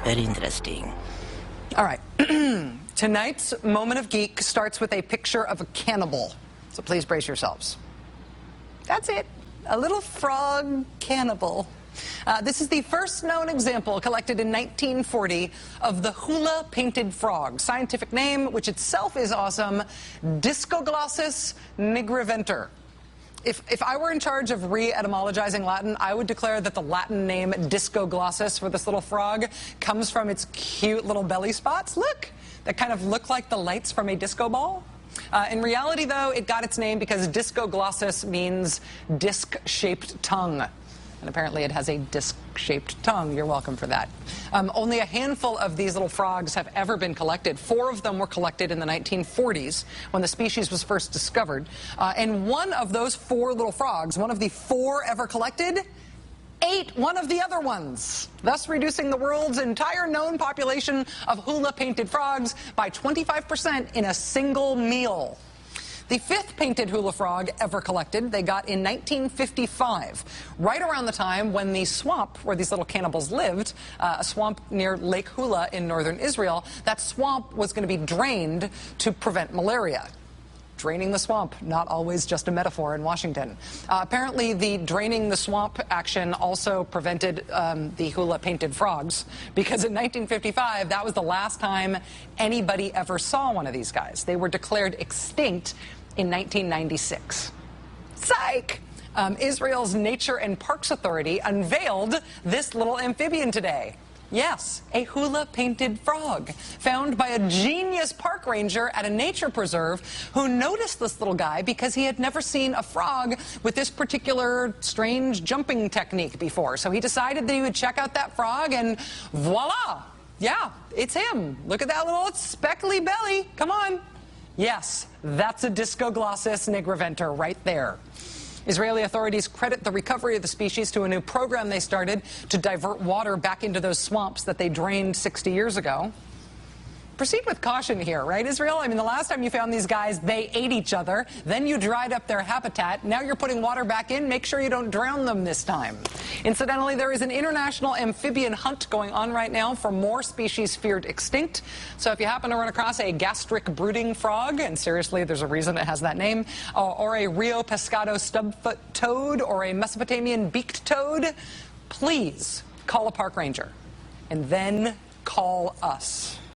Very interesting. All right. Tonight's Moment of Geek starts with a picture of a cannibal. So please brace yourselves. That's it. A little frog cannibal. This is the first known example collected in 1940 of the hula-painted frog. Scientific name, which itself is awesome, Discoglossus nigriventer. If I were in charge of re-etymologizing Latin, I would declare that the Latin name Discoglossus for this little frog comes from its cute little belly spots. Look, that kind of look like the lights from a disco ball. In reality, though, it got its name because Discoglossus means disc-shaped tongue. And apparently it has a disc-shaped tongue. You're welcome for that. Only a handful of these little frogs have ever been collected. 4 of them were collected in the 1940s when the species was first discovered. And one of those 4 little frogs, one of the 4 ever collected, ate one of the other ones, thus reducing the world's entire known population of hula-painted frogs by 25% in a single meal. The 5th painted hula frog ever collected, they got in 1955, right around the time when the swamp where these little cannibals lived, a swamp near Lake Hula in northern Israel, that swamp was going to be drained to prevent malaria. Draining the swamp, not always just a metaphor in Washington. Apparently, the draining the swamp action also prevented the hula-painted frogs, because in 1955, that was the last time anybody ever saw one of these guys. They were declared extinct in 1996. Psych! Israel's Nature and Parks Authority unveiled this little amphibian today. Yes, a hula-painted frog, found by a genius park ranger at a nature preserve who noticed this little guy because he had never seen a frog with this particular strange jumping technique before. So he decided that he would check out that frog, and voila! Yeah, it's him. Look at that little speckly belly. Come on. Yes, that's a Discoglossus nigriventer right there. Israeli authorities credit the recovery of the species to a new program they started to divert water back into those swamps that they drained 60 years ago. Proceed with caution here, right, Israel? I mean, the last time you found these guys, they ate each other. Then you dried up their habitat. Now you're putting water back in. Make sure you don't drown them this time. Incidentally, there is an international amphibian hunt going on right now for more species feared extinct. So if you happen to run across a gastric brooding frog, and seriously, there's a reason it has that name, or a Rio Pescado stubfoot toad, or a Mesopotamian beaked toad, please call a park ranger and then call us.